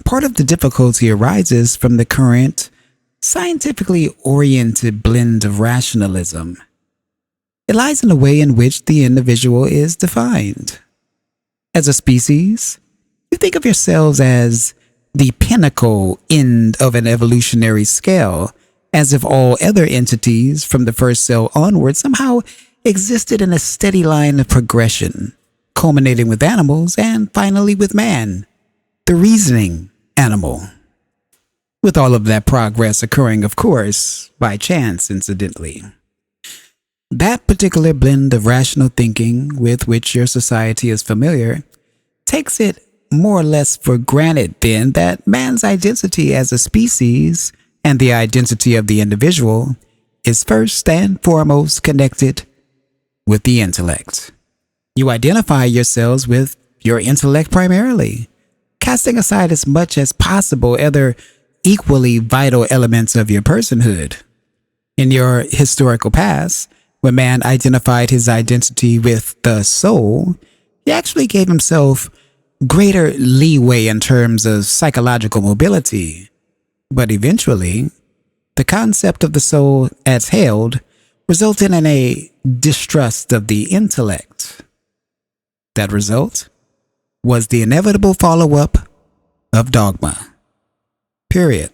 Part of the difficulty arises from the current, scientifically oriented blend of rationalism. It lies in the way in which the individual is defined. As a species, you think of yourselves as the pinnacle end of an evolutionary scale, as if all other entities from the first cell onward somehow existed in a steady line of progression, culminating with animals and finally with man, the reasoning animal. With all of that progress occurring, of course, by chance, incidentally. That particular blend of rational thinking with which your society is familiar takes it more or less for granted then that man's identity as a species and the identity of the individual is first and foremost connected with the intellect. You identify yourselves with your intellect primarily, casting aside as much as possible other equally vital elements of your personhood. In your historical past, when man identified his identity with the soul, he actually gave himself greater leeway in terms of psychological mobility. But eventually, the concept of the soul as held resulted in a distrust of the intellect. That result was the inevitable follow-up of dogma. Period.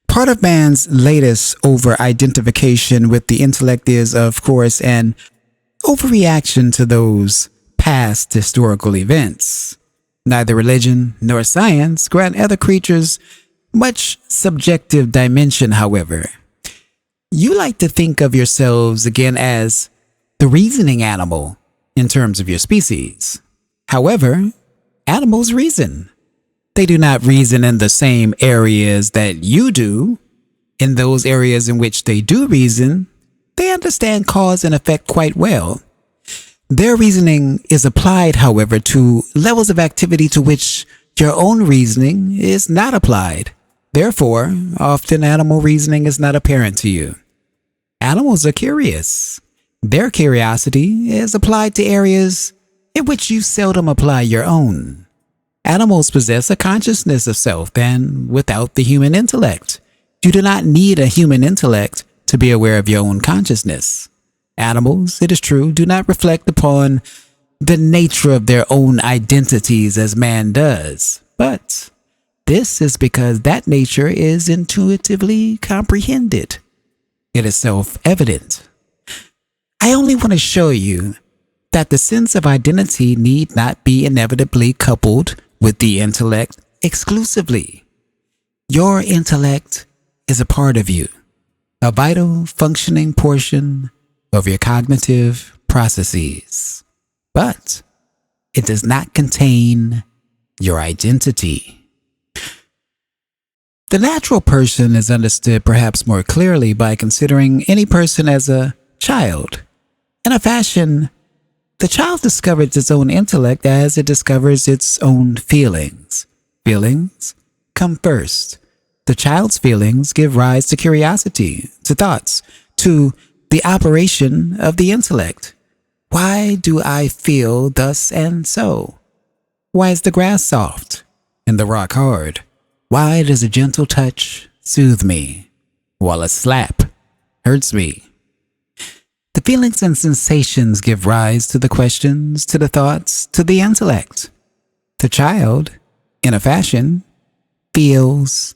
Part of man's latest over-identification with the intellect is, of course, an overreaction to those past historical events. Neither religion nor science grant other creatures much subjective dimension, however. You like to think of yourselves again as the reasoning animal in terms of your species. However, animals reason. They do not reason in the same areas that you do. In those areas in which they do reason, they understand cause and effect quite well. Their reasoning is applied, however, to levels of activity to which your own reasoning is not applied. Therefore, often animal reasoning is not apparent to you. Animals are curious. Their curiosity is applied to areas in which you seldom apply your own. Animals possess a consciousness of self, and without the human intellect, you do not need a human intellect to be aware of your own consciousness. Animals, it is true, do not reflect upon the nature of their own identities as man does, but this is because that nature is intuitively comprehended. It is self-evident. I only want to show you that the sense of identity need not be inevitably coupled with the intellect exclusively. Your intellect is a part of you, a vital functioning portion of your cognitive processes, but it does not contain your identity. The natural person is understood perhaps more clearly by considering any person as a child. In a fashion, the child discovers its own intellect as it discovers its own feelings. Feelings come first. The child's feelings give rise to curiosity, to thoughts, to the operation of the intellect. Why do I feel thus and so? Why is the grass soft and the rock hard? Why does a gentle touch soothe me, while a slap hurts me? The feelings and sensations give rise to the questions, to the thoughts, to the intellect. The child, in a fashion, feels.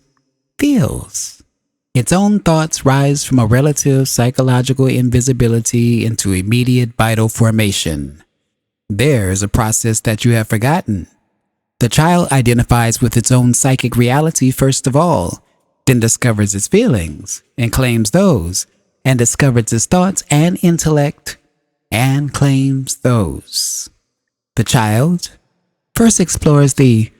Its own thoughts rise from a relative psychological invisibility into immediate vital formation. There is a process that you have forgotten. The child identifies with its own psychic reality first of all, then discovers its feelings and claims those, and discovers its thoughts and intellect and claims those. The child first explores the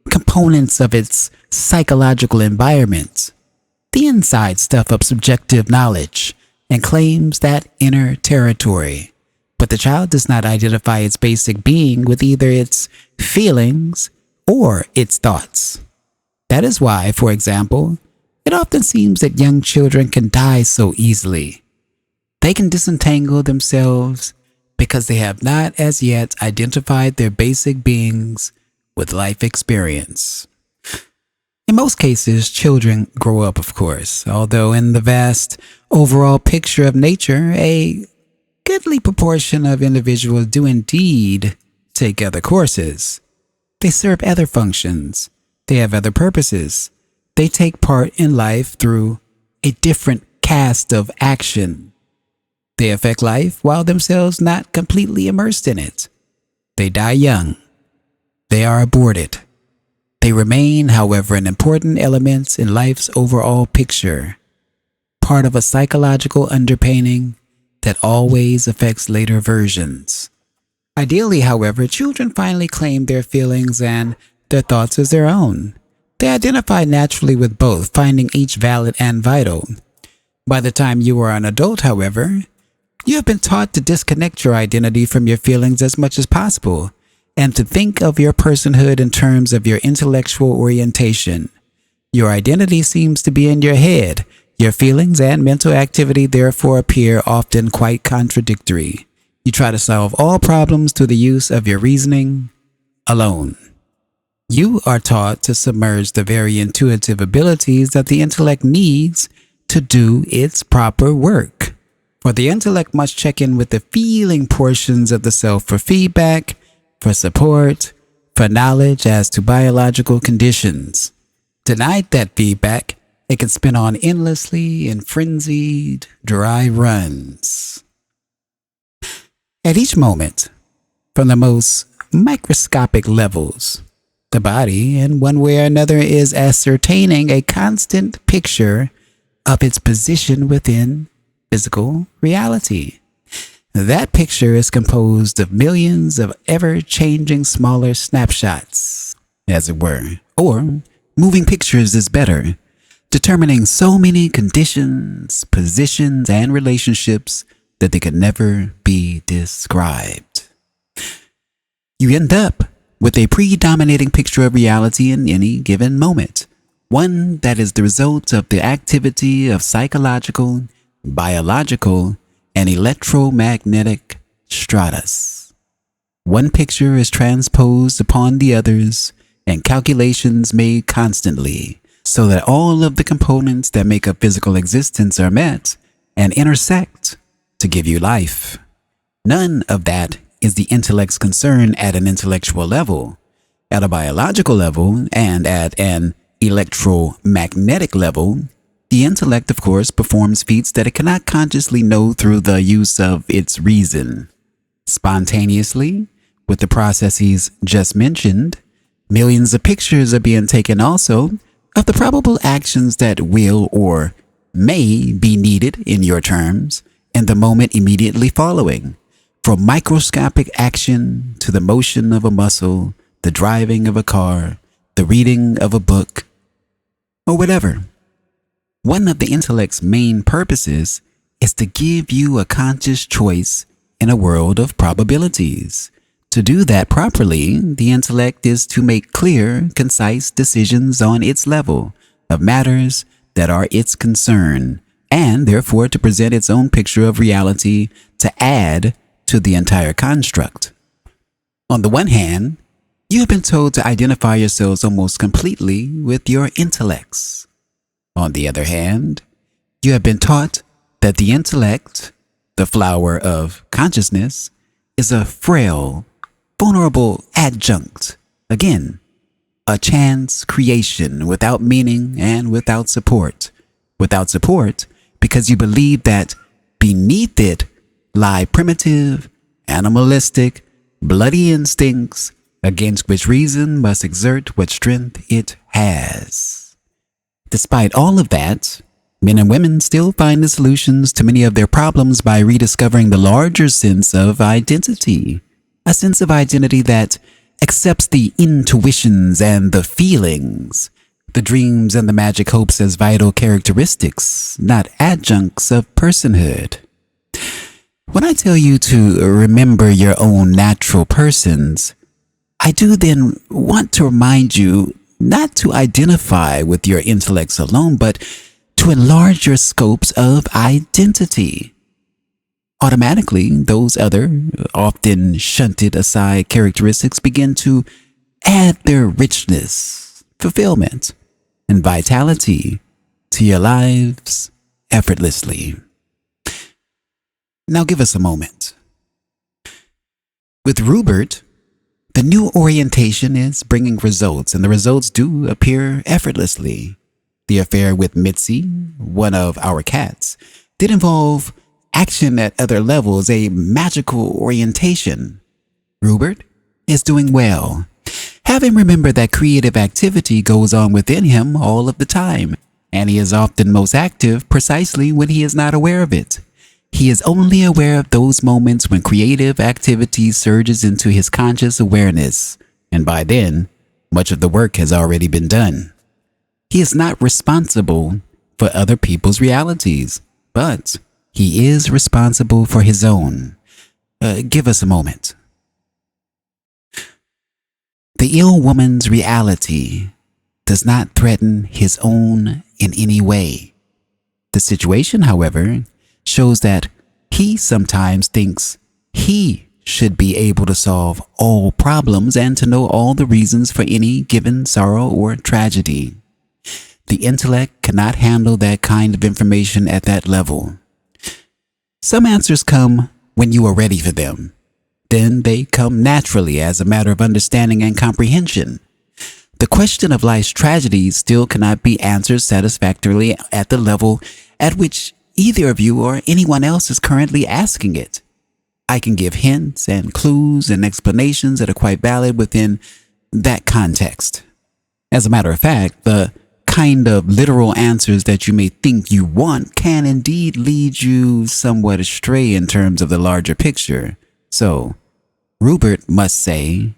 components of its psychological environment, the inside stuff of subjective knowledge, and claims that inner territory. But the child does not identify its basic being with either its feelings or its thoughts. That is why, for example, it often seems that young children can die so easily. They can disentangle themselves because they have not as yet identified their basic beings with life experience. In most cases, children grow up, of course, although in the vast overall picture of nature, a goodly proportion of individuals do indeed take other courses. They serve other functions. They have other purposes. They take part in life through a different cast of action. They affect life while themselves not completely immersed in it. They die young. They are aborted. They remain, however, an important element in life's overall picture, part of a psychological underpinning that always affects later versions. Ideally, however, children finally claim their feelings and their thoughts as their own. They identify naturally with both, finding each valid and vital. By the time you are an adult, however, you have been taught to disconnect your identity from your feelings as much as possible, and to think of your personhood in terms of your intellectual orientation. Your identity seems to be in your head. Your feelings and mental activity therefore appear often quite contradictory. You try to solve all problems through the use of your reasoning alone. You are taught to submerge the very intuitive abilities that the intellect needs to do its proper work. For the intellect must check in with the feeling portions of the self for feedback, for support, for knowledge as to biological conditions. Denied that feedback, it can spin on endlessly in frenzied, dry runs. At each moment, from the most microscopic levels, the body, in one way or another, is ascertaining a constant picture of its position within physical reality. That picture is composed of millions of ever-changing smaller snapshots, as it were, or moving pictures is better, determining so many conditions, positions, and relationships that they could never be described. You end up with a predominating picture of reality in any given moment, one that is the result of the activity of psychological, biological, and electromagnetic stratus. One picture is transposed upon the others and calculations made constantly so that all of the components that make up physical existence are met and intersect to give you life. None of that is the intellect's concern at an intellectual level. At a biological level and at an electromagnetic level, the intellect, of course, performs feats that it cannot consciously know through the use of its reason. Spontaneously, with the processes just mentioned, millions of pictures are being taken also of the probable actions that will or may be needed, in your terms, in the moment immediately following. From microscopic action to the motion of a muscle, the driving of a car, the reading of a book, or whatever. One of the intellect's main purposes is to give you a conscious choice in a world of probabilities. To do that properly, the intellect is to make clear, concise decisions on its level of matters that are its concern, and therefore to present its own picture of reality to add to the entire construct. On the one hand, you have been told to identify yourselves almost completely with your intellects. On the other hand, you have been taught that the intellect, the flower of consciousness, is a frail, vulnerable adjunct. Again, a chance creation without meaning and without support. Without support because you believe that beneath it lie primitive, animalistic, bloody instincts against which reason must exert what strength it has. Despite all of that, men and women still find the solutions to many of their problems by rediscovering the larger sense of identity. A sense of identity that accepts the intuitions and the feelings, the dreams and the magic hopes as vital characteristics, not adjuncts of personhood. When I tell you to remember your own natural persons, I do then want to remind you not to identify with your intellects alone, but to enlarge your scopes of identity. Automatically, those other, often shunted aside characteristics begin to add their richness, fulfillment, and vitality to your lives effortlessly. Now give us a moment. With Rupert, the new orientation is bringing results, and the results do appear effortlessly. The affair with Mitzi, one of our cats, did involve action at other levels, a magical orientation. Rupert is doing well. Have him remember that creative activity goes on within him all of the time, and he is often most active precisely when he is not aware of it. He is only aware of those moments when creative activity surges into his conscious awareness, and by then, much of the work has already been done. He is not responsible for other people's realities, but he is responsible for his own. Give us a moment. The ill woman's reality does not threaten his own in any way. The situation, however, shows that he sometimes thinks he should be able to solve all problems and to know all the reasons for any given sorrow or tragedy. The intellect cannot handle that kind of information at that level. Some answers come when you are ready for them. Then they come naturally as a matter of understanding and comprehension. The question of life's tragedies still cannot be answered satisfactorily at the level at which either of you or anyone else is currently asking it. I can give hints and clues and explanations that are quite valid within that context. As a matter of fact, the kind of literal answers that you may think you want can indeed lead you somewhat astray in terms of the larger picture. So, Rupert must say,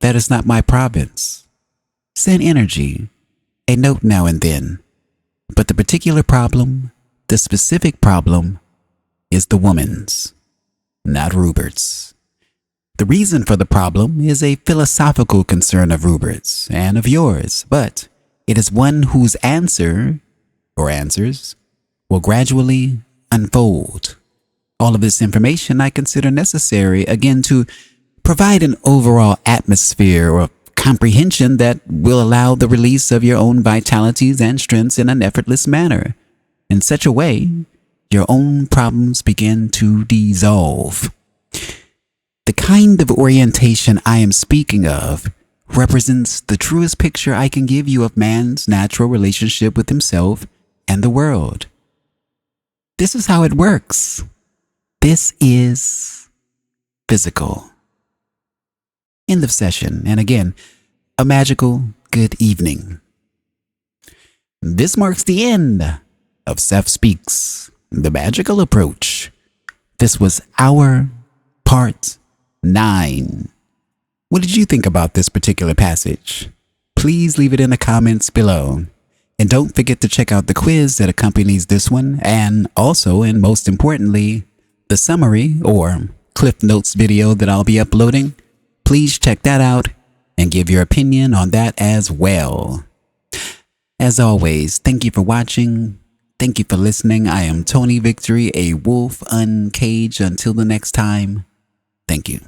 that is not my province. Send energy, a note now and then. But the particular problem, the specific problem, is the woman's, not Rupert's. The reason for the problem is a philosophical concern of Rupert's and of yours, but it is one whose answer, or answers, will gradually unfold. All of this information I consider necessary, again, to provide an overall atmosphere or comprehension that will allow the release of your own vitalities and strengths in an effortless manner. In such a way, your own problems begin to dissolve. The kind of orientation I am speaking of represents the truest picture I can give you of man's natural relationship with himself and the world. This is how it works. This is physical. End of session. And again, a magical good evening. This marks the end of Seth Speaks, the magical approach. This was our part 9. What did you think about this particular passage? Please leave it in the comments below. And don't forget to check out the quiz that accompanies this one, and also, and most importantly, the summary or Cliff Notes video that I'll be uploading. Please check that out and give your opinion on that as well. As always, thank you for watching. Thank you for listening. I am Tony Victory, a wolf uncaged. Until the next time, thank you.